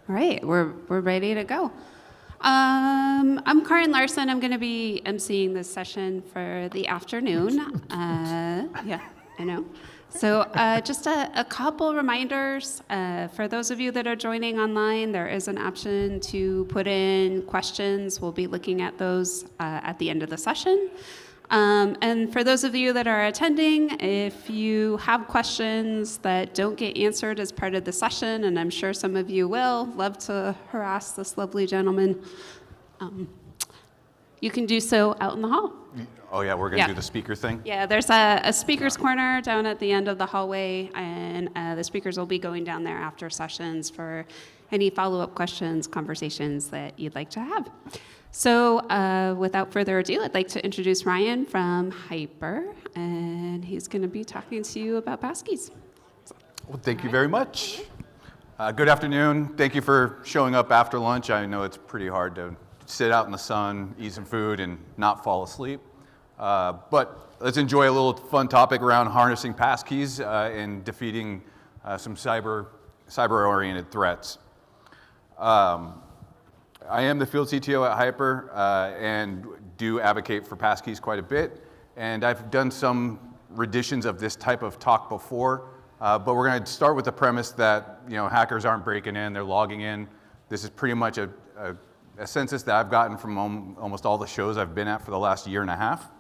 All right, we're ready to go. I'm Karin Larson. I'm going to be emceeing this session for the afternoon. Yeah, I know. So just a couple reminders. For those of you that are joining online, there is an option to put in questions. We'll be looking at those at the end of the session. And for those of you that are attending, if you have questions that don't get answered as part of the session, and I'm sure some of you will, love to harass this lovely gentleman, you can do so out in the hall. Oh yeah, we're going to do the speaker thing? Yeah, there's a speaker's corner down at the end of the hallway, and the speakers will be going down there after sessions for any follow-up questions, conversations that you'd like to have. So without further ado, I'd like to introduce Ryan from HYPR, and he's going to be talking to you about Passkeys. Well, thank you very much. Good afternoon. Thank you for showing up after lunch. I know it's pretty hard to sit out in the sun, eat some food, and not fall asleep. But let's enjoy a little fun topic around harnessing passkeys and defeating some cyber-oriented threats. I am the field CTO at HYPR and do advocate for passkeys quite a bit. And I've done some renditions of this type of talk before, but we're going to start with the premise that hackers aren't breaking in, they're logging in. This is pretty much a census that I've gotten from almost all the shows I've been at for the last year and a half.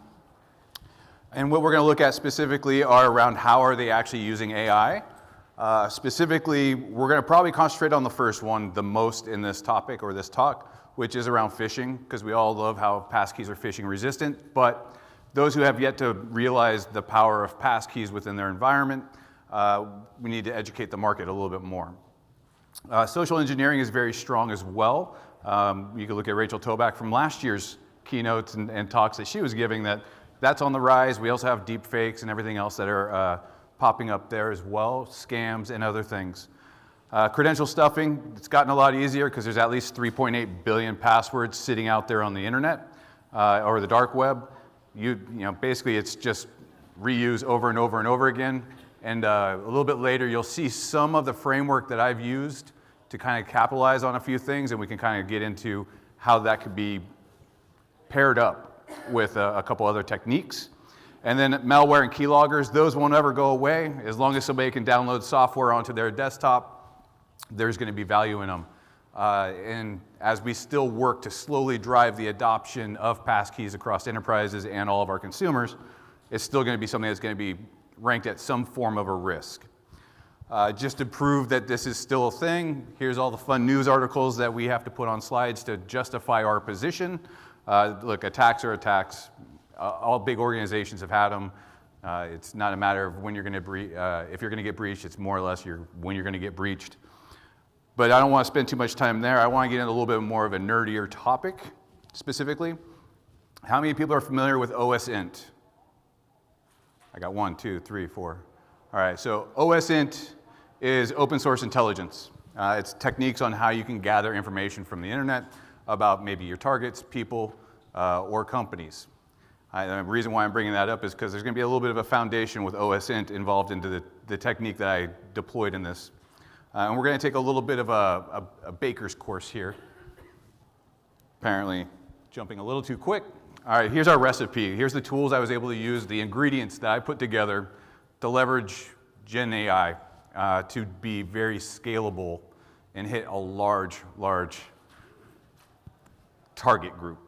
And what we're going to look at specifically are around how are they actually using AI. Specifically, we're going to probably concentrate on the first one the most in this topic or this talk, which is around phishing, because we all love how passkeys are phishing resistant. But those who have yet to realize the power of passkeys within their environment, we need to educate the market a little bit more. Social engineering is very strong as well. You can look at Rachel Toback from last year's keynotes and talks that she was giving that's on the rise. We also have deep fakes and everything else that are popping up there as well, scams and other things. Credential stuffing, it's gotten a lot easier because there's at least 3.8 billion passwords sitting out there on the internet or the dark web. Basically it's just reuse over and over and over again. And a little bit later, you'll see some of the framework that I've used to kind of capitalize on a few things, and we can kind of get into how that could be paired up with a couple other techniques. And then malware and keyloggers, those won't ever go away. As long as somebody can download software onto their desktop, there's going to be value in them. And as we still work to slowly drive the adoption of passkeys across enterprises and all of our consumers, it's still going to be something that's going to be ranked at some form of a risk. Just to prove that this is still a thing, here's all the fun news articles that we have to put on slides to justify our position. Look, attacks are attacks. All big organizations have had them. It's not a matter of when you're going to if you're going to get breached. It's more or less when you're going to get breached. But I don't want to spend too much time there. I want to get into a little bit more of a nerdier topic specifically. How many people are familiar with OSINT? I got 1, 2, 3, 4. All right, so OSINT is open source intelligence. It's techniques on how you can gather information from the internet about maybe your targets, people, or companies. The reason why I'm bringing that up is because there's going to be a little bit of a foundation with OSINT involved into the technique that I deployed in this. And we're going to take a little bit of a baker's course here. Apparently jumping a little too quick. All right, here's our recipe. Here's the tools I was able to use, the ingredients that I put together to leverage Gen AI to be very scalable and hit a large target group.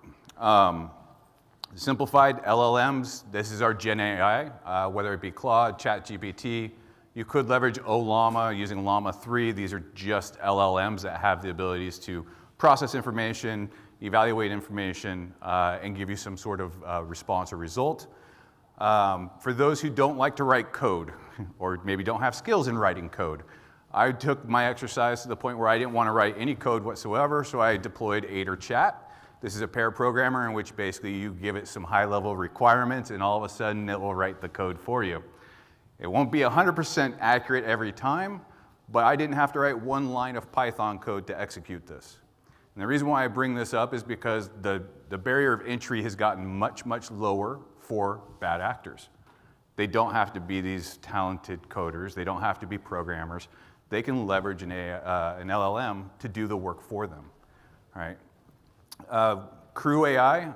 Simplified LLMs, this is our Gen AI, whether it be Claude, ChatGPT. You could leverage OLlama using Llama 3. These are just LLMs that have the abilities to process information, evaluate information, and give you some sort of response or result. For those who don't like to write code, or maybe don't have skills in writing code, I took my exercise to the point where I didn't want to write any code whatsoever, so I deployed HYPR Chat. This is a pair programmer in which basically you give it some high-level requirements, and all of a sudden it will write the code for you. It won't be 100% accurate every time, but I didn't have to write one line of Python code to execute this. And the reason why I bring this up is because the barrier of entry has gotten much lower for bad actors. They don't have to be these talented coders. They don't have to be programmers. they can leverage an LLM to do the work for them, right? Crew AI,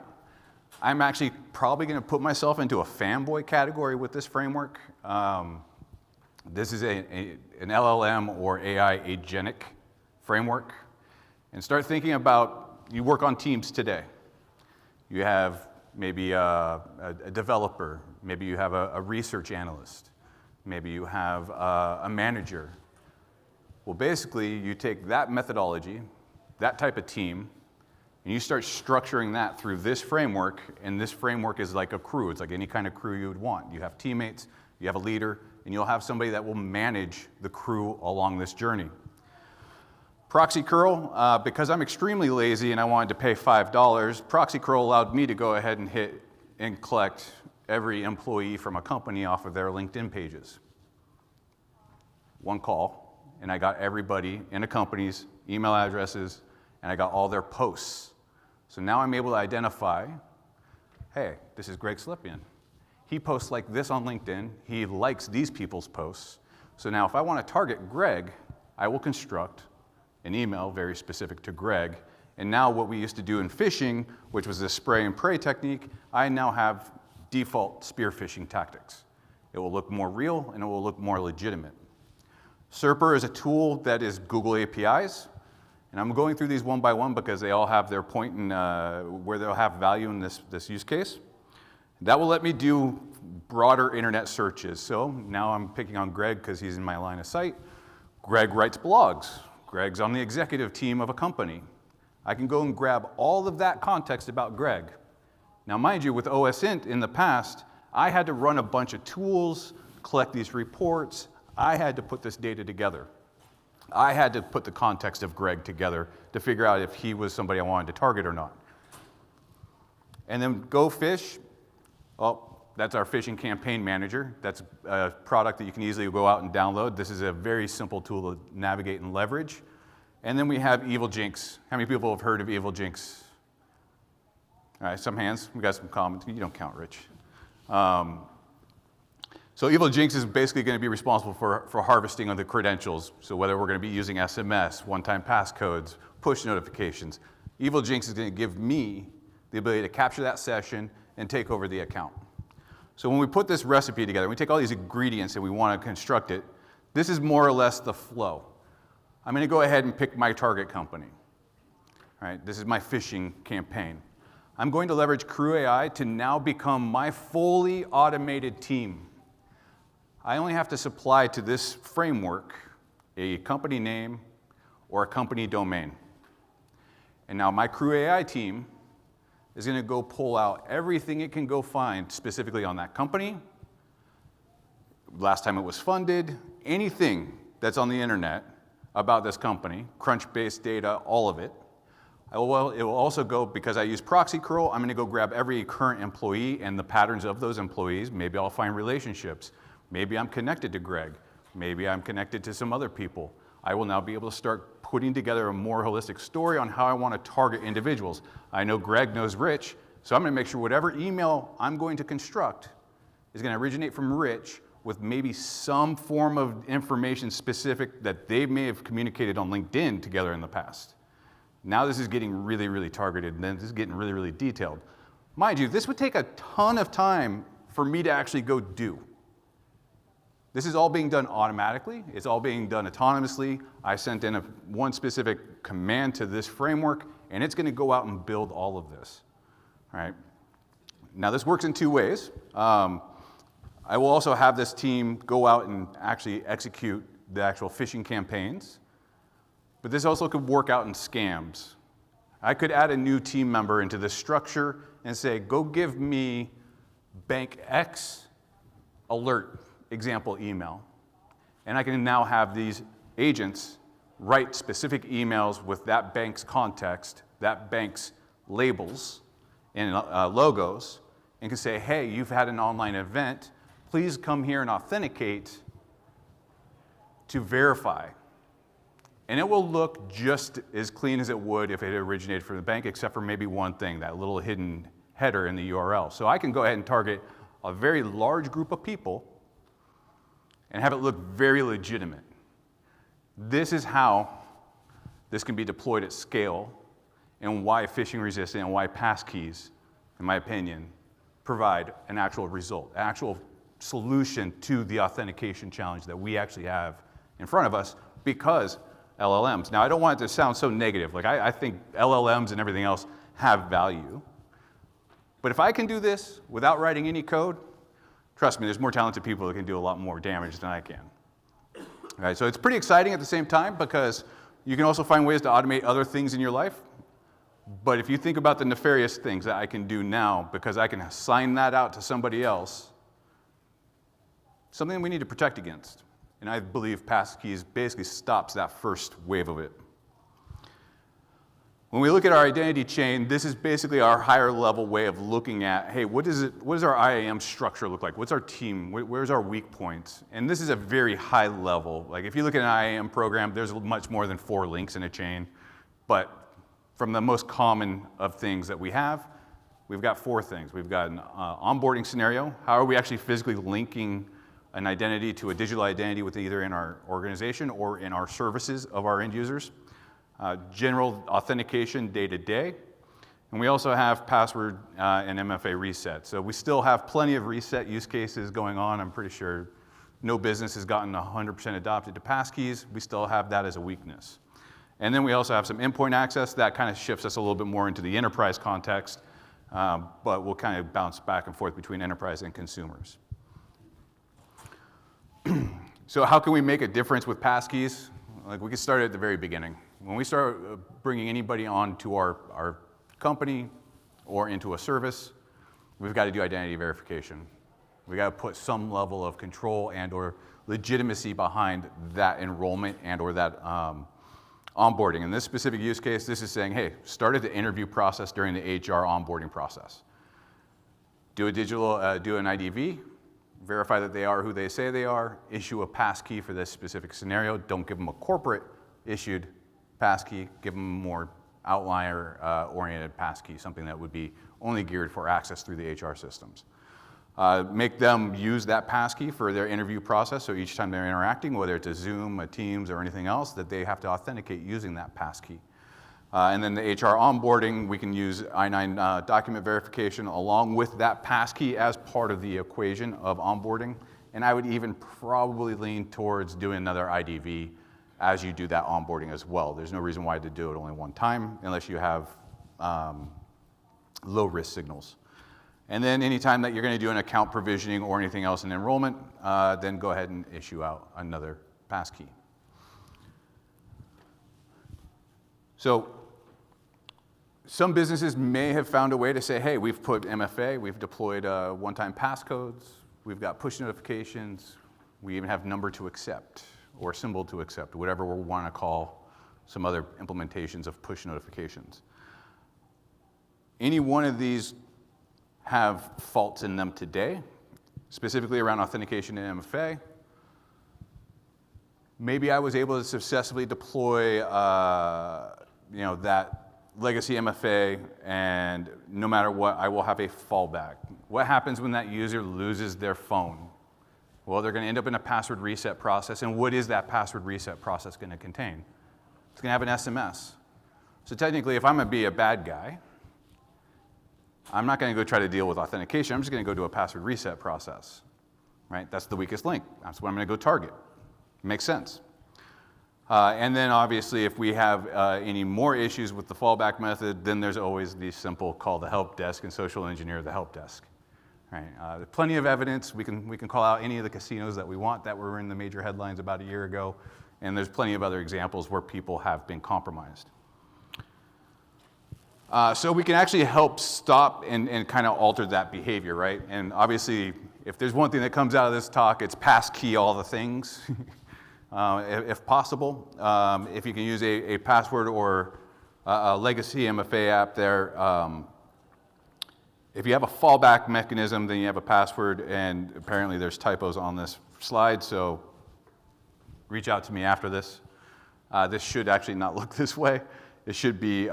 I'm actually probably going to put myself into a fanboy category with this framework. This is an LLM or AI agentic framework. And start thinking about, you work on teams today. You have maybe a developer, maybe you have a research analyst, maybe you have a manager. Well, basically, you take that methodology, that type of team, and you start structuring that through this framework, and this framework is like a crew. It's like any kind of crew you would want. You have teammates, you have a leader, and you'll have somebody that will manage the crew along this journey. Proxy curl, because I'm extremely lazy and I wanted to pay $5, Proxy curl allowed me to go ahead and hit and collect every employee from a company off of their LinkedIn pages. One call, and I got everybody in a company's email addresses, and I got all their posts. So now I'm able to identify, hey, this is Greg Slepian. He posts like this on LinkedIn. He likes these people's posts. So now if I want to target Greg, I will construct an email very specific to Greg. And now what we used to do in phishing, which was the spray and pray technique, I now have default spear phishing tactics. It will look more real and it will look more legitimate. SERPR is a tool that is Google APIs. And I'm going through these one by one because they all have their point in where they'll have value in this use case. That will let me do broader internet searches. So now I'm picking on Greg because he's in my line of sight. Greg writes blogs. Greg's on the executive team of a company. I can go and grab all of that context about Greg. Now, mind you, with OSINT in the past, I had to run a bunch of tools, collect these reports. I had to put this data together. I had to put the context of Greg together to figure out if he was somebody I wanted to target or not. And then GoFish, well, that's our phishing campaign manager. That's a product that you can easily go out and download. This is a very simple tool to navigate and leverage. And then we have Evil Jinx. How many people have heard of Evil Jinx? All right, some hands. We got some comments. You don't count, Rich. So Evil Jinx is basically going to be responsible for harvesting of the credentials. So whether we're going to be using SMS, one-time passcodes, push notifications, Evil Jinx is going to give me the ability to capture that session and take over the account. So when we put this recipe together, we take all these ingredients and we want to construct it, this is more or less the flow. I'm going to go ahead and pick my target company. All right, this is my phishing campaign. I'm going to leverage Crew AI to now become my fully automated team. I only have to supply to this framework a company name or a company domain. And now my Crew AI team is going to go pull out everything it can go find specifically on that company, last time it was funded, anything that's on the internet about this company, Crunchbase data, all of it. It will also go, because I use proxy curl, I'm going to go grab every current employee and the patterns of those employees. Maybe I'll find relationships. Maybe I'm connected to Greg. Maybe I'm connected to some other people. I will now be able to start putting together a more holistic story on how I want to target individuals. I know Greg knows Rich, so I'm going to make sure whatever email I'm going to construct is going to originate from Rich with maybe some form of information specific that they may have communicated on LinkedIn together in the past. Now this is getting really, really targeted, and then this is getting really, really detailed. Mind you, this would take a ton of time for me to actually go do. This is all being done automatically. It's all being done autonomously. I sent in one specific command to this framework, and it's going to go out and build all of this. All right. Now, this works in two ways. I will also have this team go out and actually execute the actual phishing campaigns. But this also could work out in scams. I could add a new team member into this structure and say, go give me Bank X alert example email. And I can now have these agents write specific emails with that bank's context, that bank's labels and logos, and can say, hey, you've had an online event. Please come here and authenticate to verify. And it will look just as clean as it would if it originated from the bank, except for maybe one thing, that little hidden header in the URL. So I can go ahead and target a very large group of people and have it look very legitimate. This is how this can be deployed at scale, and why phishing resistant and why passkeys, in my opinion, provide an actual result, an actual solution to the authentication challenge that we actually have in front of us because LLMs. Now, I don't want it to sound so negative. Like, I think LLMs and everything else have value. But if I can do this without writing any code, trust me, there's more talented people that can do a lot more damage than I can. All right, so it's pretty exciting at the same time because you can also find ways to automate other things in your life. But if you think about the nefarious things that I can do now because I can assign that out to somebody else, something we need to protect against. And I believe Passkeys basically stops that first wave of it. When we look at our identity chain, this is basically our higher level way of looking at, hey, what does our IAM structure look like? What's our team? Where's our weak points? And this is a very high level. Like, if you look at an IAM program, there's much more than 4 links in a chain. But from the most common of things that we have, we've got 4 things. We've got an onboarding scenario. How are we actually physically linking an identity to a digital identity with either in our organization or in our services of our end users? General authentication day to day. And we also have password and MFA reset. So we still have plenty of reset use cases going on. I'm pretty sure no business has gotten 100% adopted to passkeys. We still have that as a weakness. And then we also have some endpoint access. That kind of shifts us a little bit more into the enterprise context, but we'll kind of bounce back and forth between enterprise and consumers. So how can we make a difference with passkeys? Like, we can start at the very beginning. When we start bringing anybody on to our company or into a service, we've got to do identity verification. We've got to put some level of control and or legitimacy behind that enrollment and or that onboarding. In this specific use case, this is saying, hey, start at the interview process during the HR onboarding process. Do a digital, do an IDV, verify that they are who they say they are, issue a passkey for this specific scenario. Don't give them a corporate issued passkey, give them a more outlier-oriented passkey, something that would be only geared for access through the HR systems. Make them use that passkey for their interview process, so each time they're interacting, whether it's a Zoom, a Teams, or anything else, that they have to authenticate using that passkey. And then the HR onboarding, we can use I-9 document verification along with that passkey as part of the equation of onboarding. And I would even probably lean towards doing another IDV as you do that onboarding as well. There's no reason why to do it only one time unless you have low risk signals. And then anytime that you're going to do an account provisioning or anything else in enrollment, then go ahead and issue out another passkey. So some businesses may have found a way to say, hey, we've put MFA, we've deployed one-time passcodes, we've got push notifications, we even have number to accept or symbol to accept, whatever we want to call some other implementations of push notifications. Any one of these have faults in them today, specifically around authentication and MFA. Maybe I was able to successfully deploy that legacy MFA, and no matter what, I will have a fallback. What happens when that user loses their phone? Well, they're going to end up in a password reset process, and what is that password reset process going to contain? It's going to have an SMS. So technically, if I'm going to be a bad guy, I'm not going to go try to deal with authentication. I'm just going to go do a password reset process, right? That's the weakest link. That's what I'm going to go target. Makes sense. And then obviously, if we have any more issues with the fallback method, then there's always the simple call the help desk and social engineer the help desk. Right? Plenty of evidence. We can call out any of the casinos that we want that were in the major headlines about a year ago, and there's plenty of other examples where people have been compromised. So we can actually help stop and kind of alter that behavior, right? And obviously, if there's one thing that comes out of this talk, it's passkey all the things. If possible. If you can use a password or a legacy MFA app there, if you have a fallback mechanism, then you have a password, and apparently there's typos on this slide, so reach out to me after this. This should actually not look this way. It should be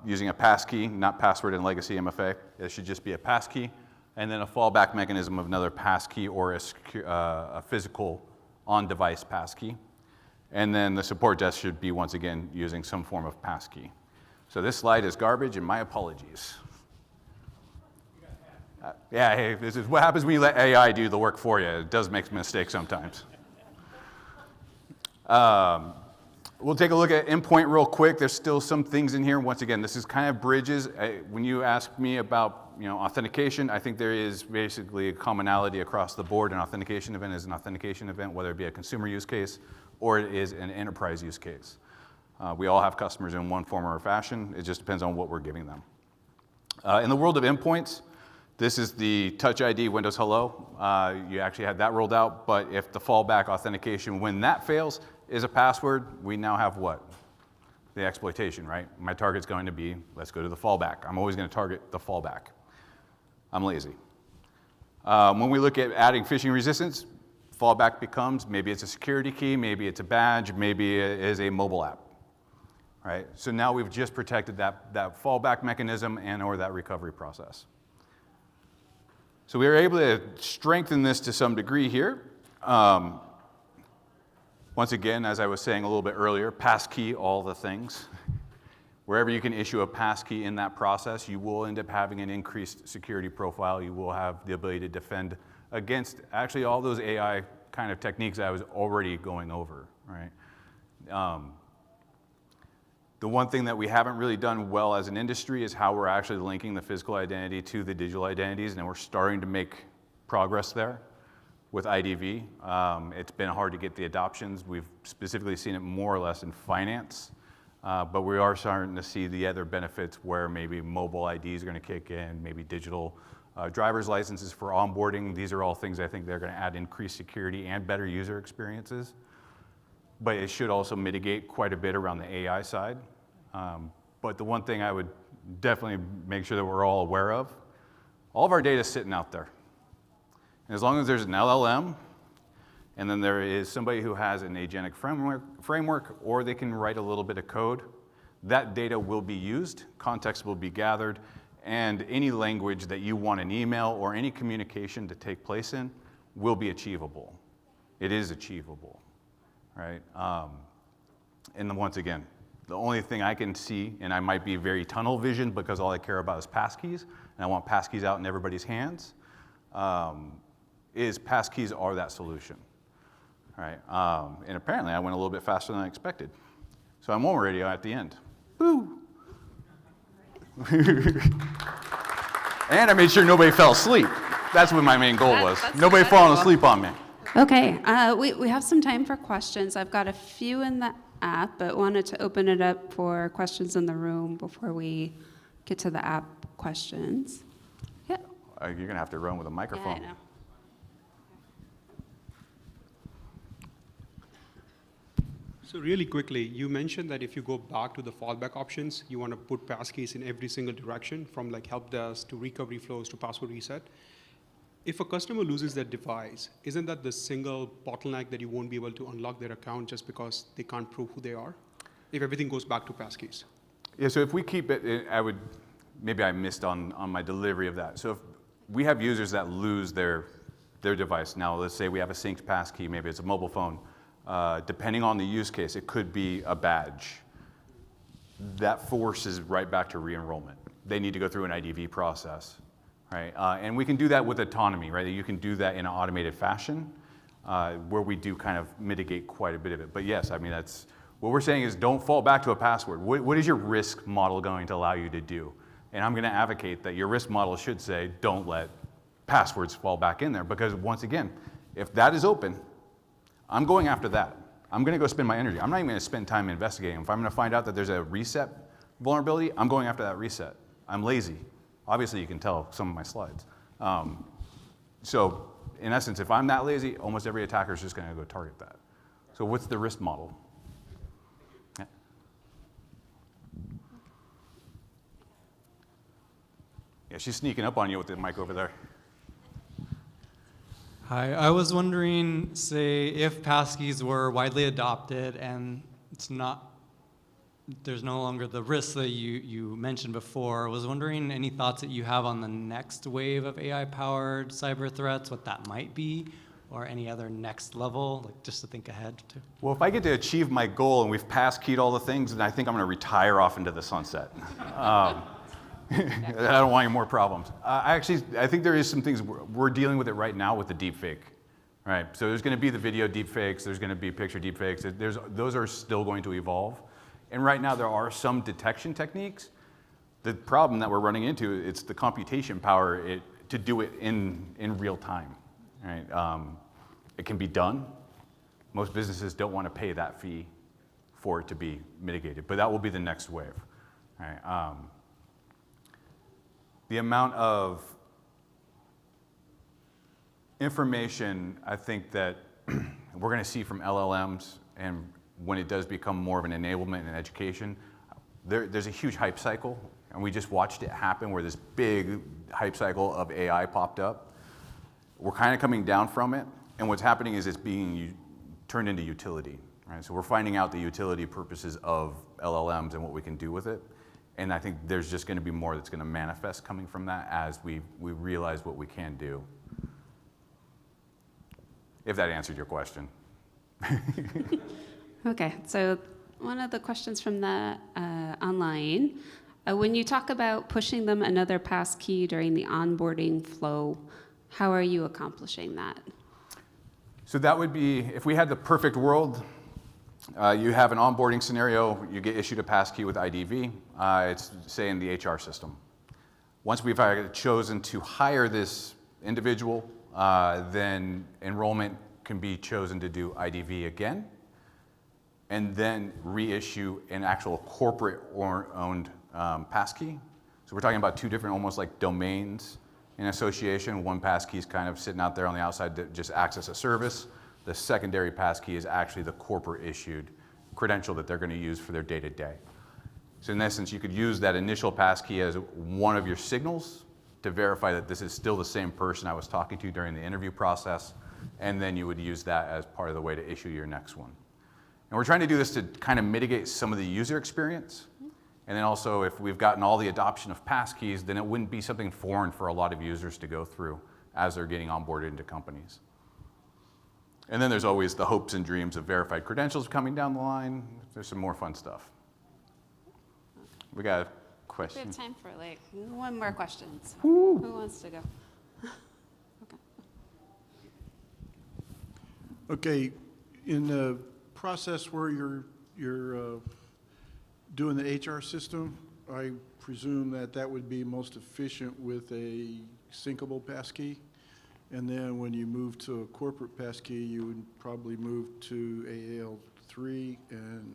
using a passkey, not password and legacy MFA. It should just be a passkey, and then a fallback mechanism of another passkey or a physical on-device passkey. And then the support desk should be, once again, using some form of passkey. So this slide is garbage, and my apologies. Yeah, hey, this is what happens when you let AI do the work for you. It does make mistakes sometimes. We'll take a look at endpoint real quick. There's still some things in here. Once again, this is kind of bridges. When you ask me about authentication, I think there is basically a commonality across the board. An authentication event is an authentication event, whether it be a consumer use case or it is an enterprise use case. We all have customers in one form or fashion. It just depends on what we're giving them. In the world of endpoints, this is the Touch ID Windows Hello. You actually had that rolled out, but if the fallback authentication, when that fails, is a password, we now have what? The exploitation, right? My target's going to be, let's go to the fallback. I'm always going to target the fallback. I'm lazy. When we look at adding phishing resistance, fallback becomes, maybe it's a security key, maybe it's a badge, maybe it is a mobile app, right? So now we've just protected that fallback mechanism and or that recovery process. So we were able to strengthen this to some degree here. Once again, as I was saying a little bit earlier, passkey all the things. Wherever you can issue a passkey in that process, you will end up having an increased security profile. You will have the ability to defend against actually all those AI kind of techniques that I was already going over, right? The one thing that we haven't really done well as an industry is how we're actually linking the physical identity to the digital identities, and we're starting to make progress there with IDV. It's been hard to get the adoptions. We've specifically seen it more or less in finance, but we are starting to see the other benefits where maybe mobile IDs are going to kick in, maybe digital driver's licenses for onboarding. These are all things I think they're going to add increased security and better user experiences. But it should also mitigate quite a bit around the AI side. But the one thing I would definitely make sure that we're all aware of, all of our data is sitting out there. And as long as there's an LLM, and then there is somebody who has an agentic framework, or they can write a little bit of code, that data will be used, context will be gathered, and any language that you want an email or any communication to take place in will be achievable. It is achievable, right? And then once again, the only thing I can see, and I might be very tunnel vision because all I care about is passkeys, and I want passkeys out in everybody's hands, is passkeys are that solution, right? And apparently I went a little bit faster than I expected. So I'm already at the end. Woo! And I made sure nobody fell asleep. That's what my main goal was. Nobody falling asleep on me. Okay, we have some time for questions. I've got a few in the app, but wanted to open it up for questions in the room before we get to the app questions. Yeah. You're going to have to run with a microphone. Yeah, I know. So really quickly, you mentioned that if you go back to the fallback options, you want to put passkeys in every single direction, from like help desk to recovery flows to password reset. If a customer loses their device, isn't that the single bottleneck that you won't be able to unlock their account just because they can't prove who they are? If everything goes back to passkeys. Yeah, so if we keep it, maybe I missed on my delivery of that. So if we have users that lose their device, now let's say we have a synced passkey, maybe it's a mobile phone. Depending on the use case, it could be a badge. That forces right back to re-enrollment. They need to go through an IDV process, right? And we can do that with autonomy, right? You can do that in an automated fashion where we do kind of mitigate quite a bit of it. But yes, I mean, that's what we're saying is don't fall back to a password. What is your risk model going to allow you to do? And I'm going to advocate that your risk model should say don't let passwords fall back in there, because once again, if that is open, I'm going after that. I'm going to go spend my energy. I'm not even going to spend time investigating. If I'm going to find out that there's a reset vulnerability, I'm going after that reset. I'm lazy. Obviously, you can tell some of my slides. So in essence, if I'm that lazy, almost every attacker is just going to go target that. So what's the risk model? Yeah. Yeah, she's sneaking up on you with the mic over there. Hi, I was wondering, say, if passkeys were widely adopted and there's no longer the risks that you mentioned before. I was wondering any thoughts that you have on the next wave of AI-powered cyber threats, what that might be, or any other next level, like just to think ahead to? Well, if I get to achieve my goal and we've passkeyed all the things, then I think I'm going to retire off into the sunset. I don't want any more problems. I think there is some things we're dealing with it right now with the deepfake, right? So there's going to be the video deepfakes, there's going to be picture deepfakes. Those are still going to evolve. And right now there are some detection techniques. The problem that we're running into, it's the computation power to do it in real time, right? It can be done. Most businesses don't want to pay that fee for it to be mitigated, but that will be the next wave, right? The amount of information I think that we're going to see from LLMs, and when it does become more of an enablement and education, there's a huge hype cycle, and we just watched it happen where this big hype cycle of AI popped up. We're kind of coming down from it, and what's happening is it's being turned into utility, right? So we're finding out the utility purposes of LLMs and what we can do with it. And I think there's just going to be more that's going to manifest coming from that as we realize what we can do. If that answered your question. Okay, so one of the questions from the online, when you talk about pushing them another passkey during the onboarding flow, how are you accomplishing that? So that would be, if we had the perfect world, you have an onboarding scenario, you get issued a passkey with IDV, it's say in the HR system. Once we've chosen to hire this individual, then enrollment can be chosen to do IDV again, and then reissue an actual corporate-owned passkey. So we're talking about two different, almost like domains in association. One passkey is kind of sitting out there on the outside that just acts as a service. The secondary passkey is actually the corporate-issued credential that they're going to use for their day-to-day. So in essence, you could use that initial passkey as one of your signals to verify that this is still the same person I was talking to during the interview process, and then you would use that as part of the way to issue your next one. And we're trying to do this to kind of mitigate some of the user experience. And then also, if we've gotten all the adoption of passkeys, then it wouldn't be something foreign for a lot of users to go through as they're getting onboarded into companies. And then there's always the hopes and dreams of verified credentials coming down the line. There's some more fun stuff. We got a question. We have time for like one more question. So who wants to go? Okay, in the process where you're doing the HR system, I presume that would be most efficient with a syncable passkey. And then when you move to a corporate passkey, you would probably move to AAL3, and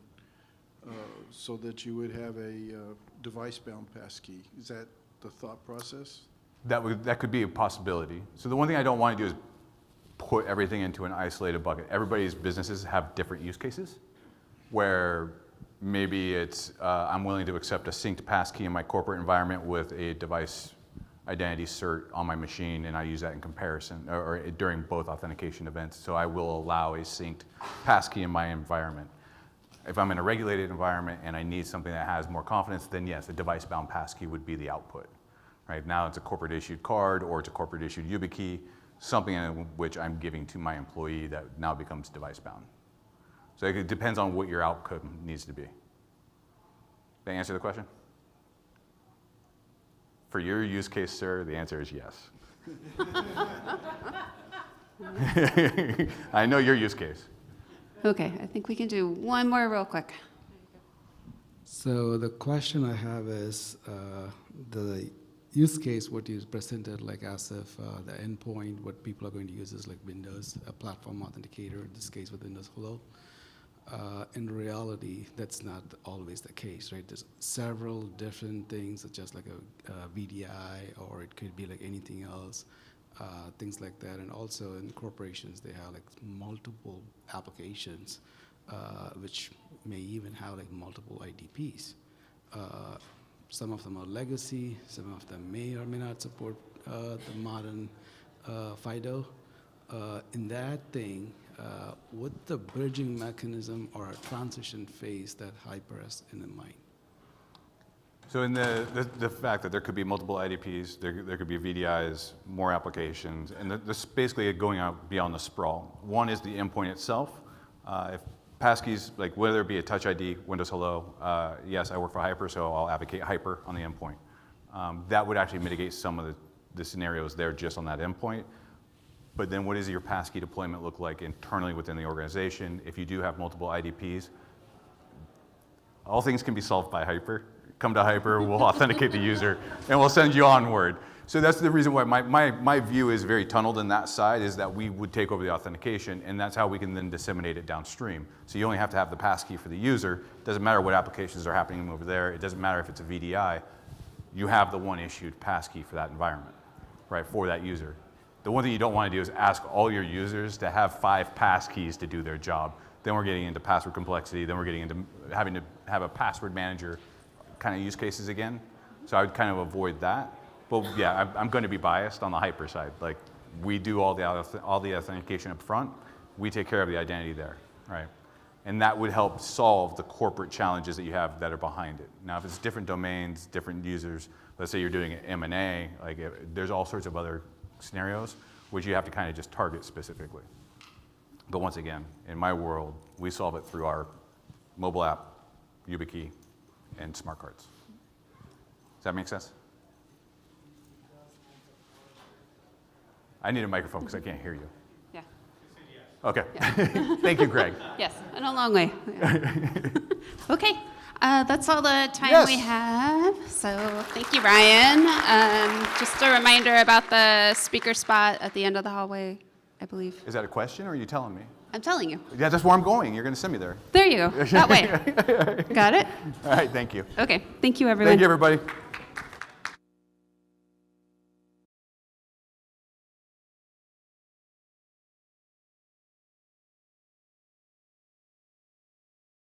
so that you would have a device-bound passkey. Is that the thought process? That could be a possibility. So the one thing I don't want to do is put everything into an isolated bucket. Everybody's businesses have different use cases, where maybe it's I'm willing to accept a synced passkey in my corporate environment with a device identity cert on my machine, and I use that in comparison or during both authentication events. So I will allow a synced passkey in my environment. If I'm in a regulated environment and I need something that has more confidence, then yes, a device-bound passkey would be the output. Right now, it's a corporate-issued card or it's a corporate-issued YubiKey, something in which I'm giving to my employee that now becomes device-bound. So it depends on what your outcome needs to be. Did that answer the question? For your use case, sir, the answer is yes. I know your use case. Okay, I think we can do one more real quick. So the question I have is the use case, what you presented, like as if the endpoint, what people are going to use is like Windows, a platform authenticator, in this case with Windows Hello. In reality, that's not always the case, right? There's several different things, such as like a VDI, or it could be like anything else, things like that. And also in corporations, they have like multiple applications, which may even have like multiple IDPs. Some of them are legacy, some of them may or may not support the modern FIDO. In that thing, what the bridging mechanism or a transition phase that HYPR has in mind? So in the fact that there could be multiple IDPs, there could be VDIs, more applications, and this basically going out beyond the sprawl. One is the endpoint itself. If Passkeys, like whether it be a Touch ID, Windows Hello, yes, I work for HYPR, so I'll advocate HYPR on the endpoint. That would actually mitigate some of the scenarios there just on that endpoint. But then what does your passkey deployment look like internally within the organization? If you do have multiple IDPs, all things can be solved by HYPR. Come to HYPR, we'll authenticate the user, and we'll send you onward. So that's the reason why my view is very tunneled in that side, is that we would take over the authentication, and that's how we can then disseminate it downstream. So you only have to have the passkey for the user. It doesn't matter what applications are happening over there. It doesn't matter if it's a VDI. You have the one issued passkey for that environment, right, for that user. The one thing you don't want to do is ask all your users to have 5 passkeys to do their job. Then we're getting into password complexity. Then we're getting into having to have a password manager kind of use cases again. So I would kind of avoid that. But yeah, I'm going to be biased on the HYPR side. Like, we do all the authentication up front. We take care of the identity there, right? And that would help solve the corporate challenges that you have that are behind it. Now, if it's different domains, different users, let's say you're doing an M&A, like there's all sorts of other scenarios which you have to kind of just target specifically. But once again, in my world, we solve it through our mobile app, YubiKey, and smart cards. Does that make sense? I need a microphone because I can't hear you. Yeah. Okay. Yeah. Thank you, Greg. Yes, in a long way. Yeah. Okay, that's all the time we have. So thank you, Ryan. Just a reminder about the speaker spot at the end of the hallway, I believe. Is that a question, or are you telling me? I'm telling you. Yeah, that's where I'm going. You're going to send me there. There you go. That way. Got it? All right, thank you. Okay. Thank you, everyone. Thank you, everybody.